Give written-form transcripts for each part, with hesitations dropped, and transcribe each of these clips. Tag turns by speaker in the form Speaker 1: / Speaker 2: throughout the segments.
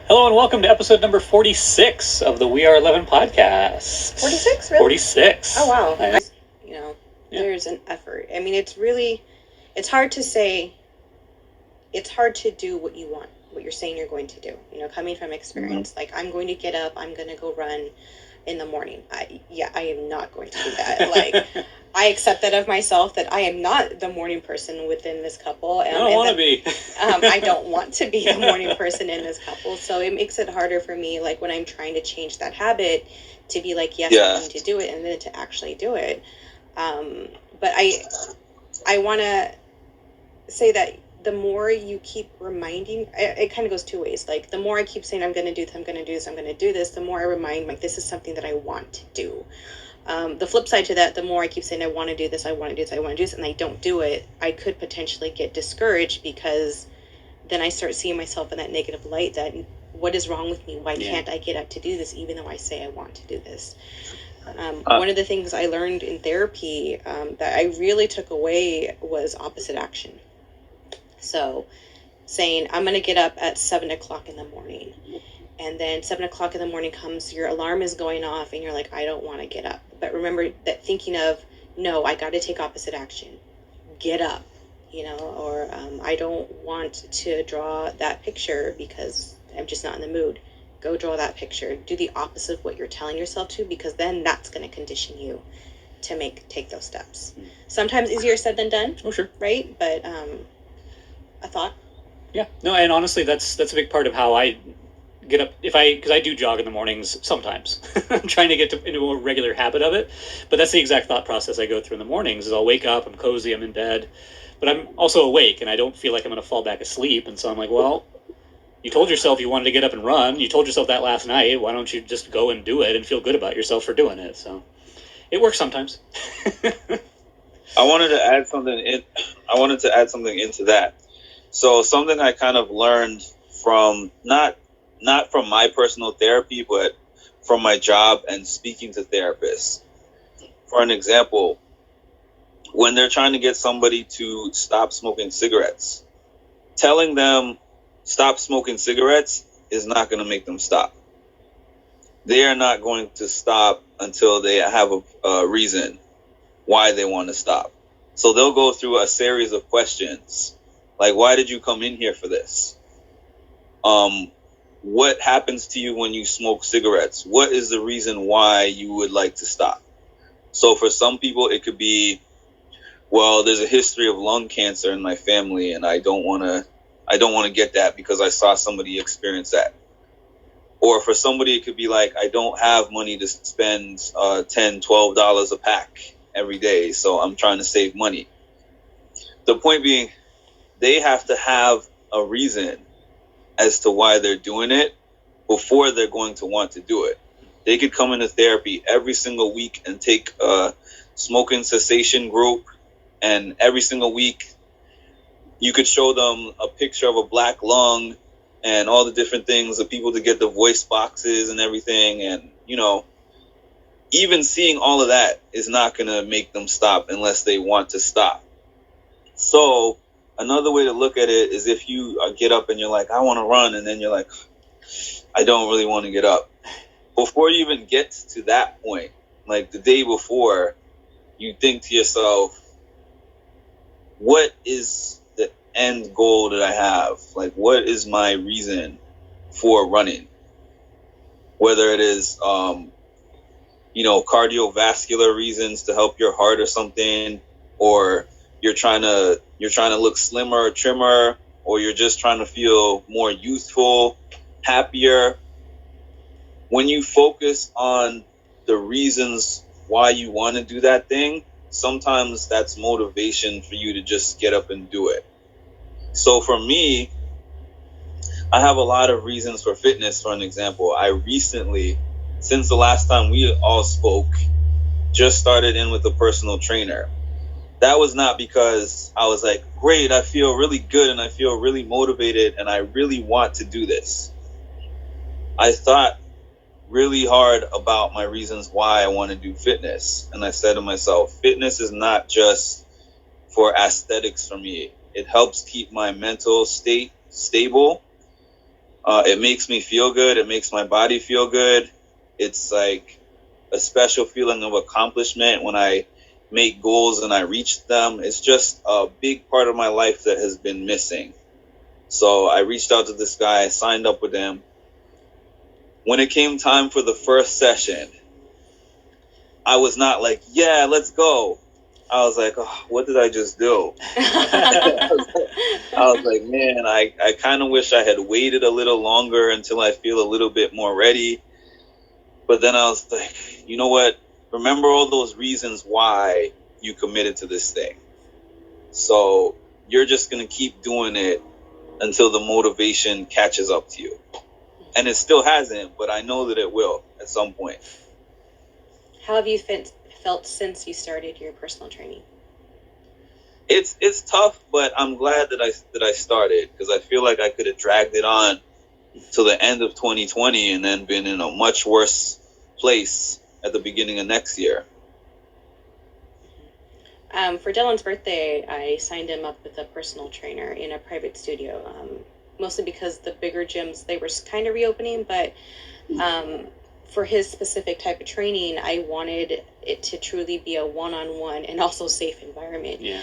Speaker 1: Hello and welcome to episode number 46 of the We Are 11 podcast.
Speaker 2: 46, really?
Speaker 1: 46.
Speaker 2: Oh, wow.
Speaker 1: Nice.
Speaker 2: Yeah. There's an effort. I mean, it's hard to say, it's hard to do what you want, what you're saying you're going to do. Coming from experience, like I'm going to get up, I'm going to go run in the morning. I am not going to do that. Like, I accept that of myself, that I am not the morning person within this couple.
Speaker 1: I don't want to be.
Speaker 2: I don't want to be the morning person in this couple. So it makes it harder for me, like when I'm trying to change that habit, to be like, yes, I'm going to do it, and then to actually do it. But I want to say that the more you keep reminding, it kind of goes two ways. Like, the more I keep saying, I'm going to do this, I'm going to do this, I'm going to do this, the more I remind, like, this is something that I want to do. The flip side to that, the more I keep saying, I want to do this, I want to do this, I want to do this, and I don't do it, I could potentially get discouraged, because then I start seeing myself in that negative light, that what is wrong with me? Why can't I get up to do this, even though I say I want to do this? One of the things I learned in therapy that I really took away was opposite action. So saying, I'm going to get up at 7 o'clock in the morning. And then 7 o'clock in the morning comes, your alarm is going off, and you're like, I don't want to get up. But remember that thinking of, no, I got to take opposite action. Get up, or I don't want to draw that picture because I'm just not in the mood. Go draw that picture. Do the opposite of what you're telling yourself to, because then that's going to condition you to take those steps. Sometimes easier said than done.
Speaker 1: Oh, sure.
Speaker 2: Right? But a thought.
Speaker 1: Yeah. No, and honestly, that's a big part of how I get up, because I do jog in the mornings sometimes. I'm trying to get into a regular habit of it, but that's the exact thought process I go through in the mornings. Is I'll wake up, I'm cozy, I'm in bed, but I'm also awake, and I don't feel like I'm going to fall back asleep. And so I'm like, well, you told yourself you wanted to get up and run. You told yourself that last night. Why don't you just go and do it and feel good about yourself for doing it? So it works sometimes.
Speaker 3: I wanted to add something into that. So something I kind of learned from not from my personal therapy, but from my job and speaking to therapists. For an example, when they're trying to get somebody to stop smoking cigarettes, telling them stop smoking cigarettes is not going to make them stop. They are not going to stop until they have a reason why they want to stop. So they'll go through a series of questions. Like, why did you come in here for this? What happens to you when you smoke cigarettes? What is the reason why you would like to stop? So for some people, it could be, well, there's a history of lung cancer in my family, and I don't want to get that because I saw somebody experience that. Or for somebody, it could be like, I don't have money to spend $10, $12 a pack every day, so I'm trying to save money. The point being, they have to have a reason as to why they're doing it before they're going to want to do it. They could come into therapy every single week and take a smoking cessation group, and every single week you could show them a picture of a black lung and all the different things, the people to get the voice boxes and everything. And, even seeing all of that is not going to make them stop unless they want to stop. So another way to look at it is if you get up and you're like, I want to run, and then you're like, I don't really want to get up. Before you even get to that point, like the day before, you think to yourself, what is the end goal that I have? Like, what is my reason for running? Whether it is, cardiovascular reasons to help your heart or something, or you're trying to look slimmer or trimmer, or you're just trying to feel more youthful, happier. When you focus on the reasons why you want to do that thing, sometimes that's motivation for you to just get up and do it. So for me, I have a lot of reasons for fitness. For an example, I recently, since the last time we all spoke, just started in with a personal trainer. That was not because I was like, great, I feel really good and I feel really motivated and I really want to do this. I thought really hard about my reasons why I want to do fitness. And I said to myself, fitness is not just for aesthetics for me. It helps keep my mental state stable. It makes me feel good. It makes my body feel good. It's like a special feeling of accomplishment when I make goals and I reach them. It's just a big part of my life that has been missing. So I reached out to this guy, I signed up with him. When it came time for the first session, I was not like, yeah, let's go. I was like, oh, what did I just do? I was like, man, I kind of wish I had waited a little longer until I feel a little bit more ready. But then I was like, you know what? Remember all those reasons why you committed to this thing. So you're just going to keep doing it until the motivation catches up to you. And it still hasn't, but I know that it will at some point.
Speaker 2: How have you felt since you started your personal training?
Speaker 3: It's tough, but I'm glad that I started, because I feel like I could have dragged it on till the end of 2020 and then been in a much worse place at the beginning of next year.
Speaker 2: For Dylan's birthday, I signed him up with a personal trainer in a private studio, mostly because the bigger gyms, they were kind of reopening, but for his specific type of training, I wanted it to truly be a one-on-one and also safe environment.
Speaker 1: Yeah.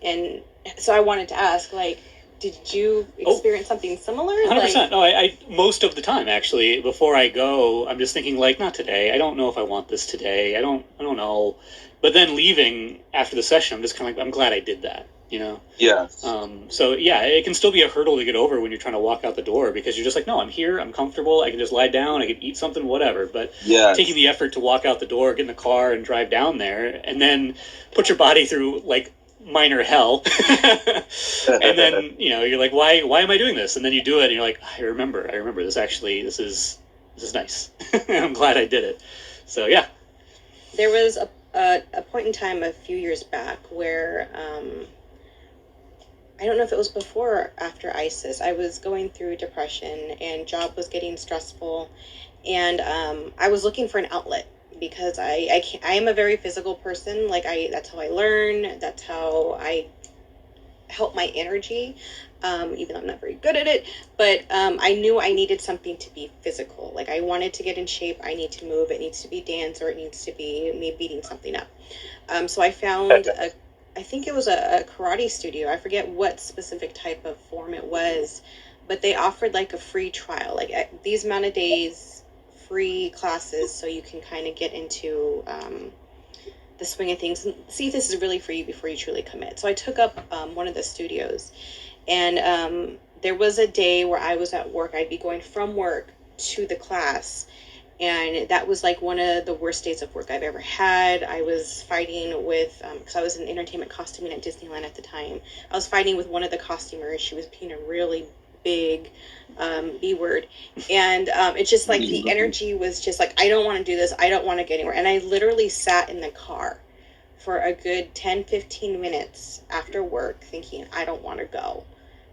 Speaker 2: And so I wanted to ask, like, did you experience something similar?
Speaker 1: 100%.
Speaker 2: Like,
Speaker 1: No, I most of the time, actually, before I go, I'm just thinking, like, not today. I don't know if I want this today. I don't know. But then leaving after the session, I'm just kind of like, I'm glad I did that, you know?
Speaker 3: Yeah.
Speaker 1: So, yeah, it can still be a hurdle to get over when you're trying to walk out the door, because you're just like, no, I'm here, I'm comfortable, I can just lie down, I can eat something, whatever. But taking the effort to walk out the door, get in the car, and drive down there, and then put your body through, like, minor hell, and then, you know, you're like, why am I doing this? And then you do it, and you're like, I remember this is nice. I'm glad I did it. So, yeah.
Speaker 2: There was a point in time a few years back where I don't know if it was before or after ISIS. I was going through depression and job was getting stressful, and I was looking for an outlet, because I am a very physical person. Like, that's how I learn. That's how I help my energy, even though I'm not very good at it. But I knew I needed something to be physical. Like, I wanted to get in shape. I need to move. It needs to be dance, or it needs to be me beating something up. So I found I think it was a karate studio. I forget what specific type of form it was, but they offered like a free trial, like these amount of days, free classes, so you can kind of get into the swing of things and see if this is really for you before you truly commit. So I took up one of the studios, and there was a day where I was at work. I'd be going from work to the class, and that was like one of the worst days of work I've ever had. I was fighting with, because I was in entertainment costuming at Disneyland at the time. I was fighting with one of the costumers. She was being a really big B word, and it's just like the energy was just like, I don't want to do this, I don't want to get anywhere. And I literally sat in the car for a good 10-15 minutes after work thinking, I don't want to go.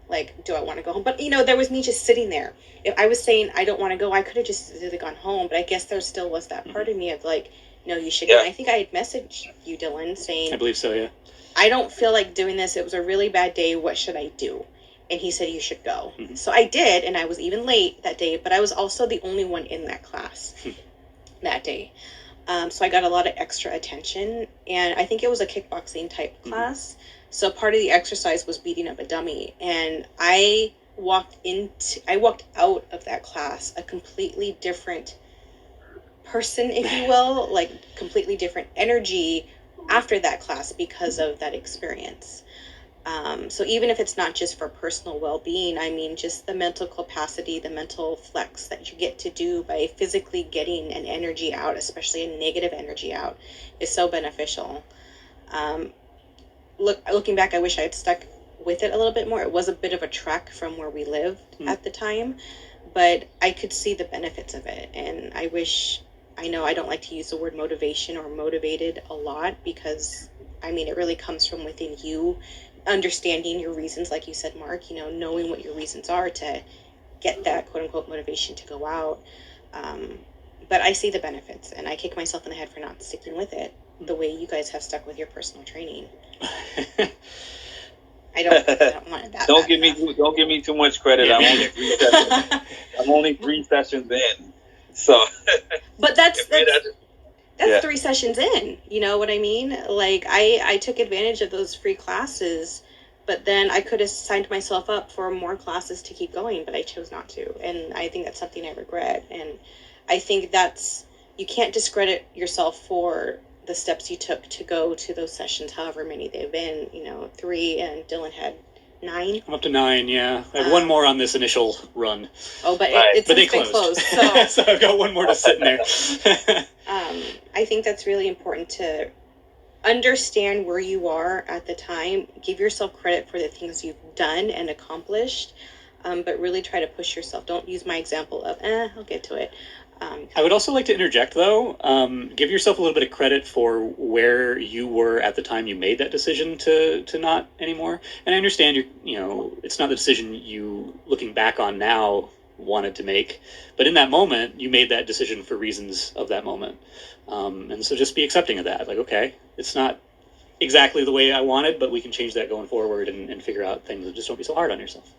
Speaker 2: Like, do I want to go home? But, you know, there was me just sitting there. If I was saying I don't want to go, I could have just really gone home. But I guess there still was that part of me of like, no, you should go. And I think I had messaged you, Dylan, saying,
Speaker 1: I believe so, yeah.
Speaker 2: I don't feel like doing this. It was a really bad day. What should I do? And he said, you should go. So I did, and I was even late that day, but I was also the only one in that class that day. So I got a lot of extra attention, and I think it was a kickboxing type class. So part of the exercise was beating up a dummy, and I walked out of that class a completely different person, if you will, like completely different energy after that class because of that experience. So even if it's not just for personal well-being, I mean, just the mental capacity, the mental flex that you get to do by physically getting an energy out, especially a negative energy out, is so beneficial. Looking back, I wish I had stuck with it a little bit more. It was a bit of a trek from where we lived at the time, but I could see the benefits of it. And I know I don't like to use the word motivation or motivated a lot, because I mean, it really comes from within you, understanding your reasons, like you said, Mark, you know, knowing what your reasons are to get that quote unquote motivation to go out. But I see the benefits, and I kick myself in the head for not sticking with it the way you guys have stuck with your personal training. I don't want it that.
Speaker 3: Don't give me too much credit.
Speaker 1: Yeah,
Speaker 3: I'm only 3 sessions in. So.
Speaker 2: But that's 3 sessions in. You know what I mean? Like I took advantage of those free classes, but then I could have signed myself up for more classes to keep going, but I chose not to, and I think that's something I regret. And I think you can't discredit yourself for the steps you took to go to those sessions, however many they've been. 3, and Dylan had 9.
Speaker 1: I'm up to 9. Yeah, I have one more on this initial run.
Speaker 2: Oh, but
Speaker 3: right.
Speaker 1: But they
Speaker 2: been closed. So.
Speaker 1: So I've got one more to sit in there.
Speaker 2: I think that's really important to understand where you are at the time. Give yourself credit for the things you've done and accomplished, but really try to push yourself. Don't use my example of, I'll get to it.
Speaker 1: I would also like to interject, though. Give yourself a little bit of credit for where you were at the time you made that decision to not anymore. And I understand it's not the decision you, looking back on now, wanted to make, but in that moment you made that decision for reasons of that moment. And so just be accepting of that. Like, okay, it's not exactly the way I wanted, but we can change that going forward and figure out things. Just don't be so hard on yourself.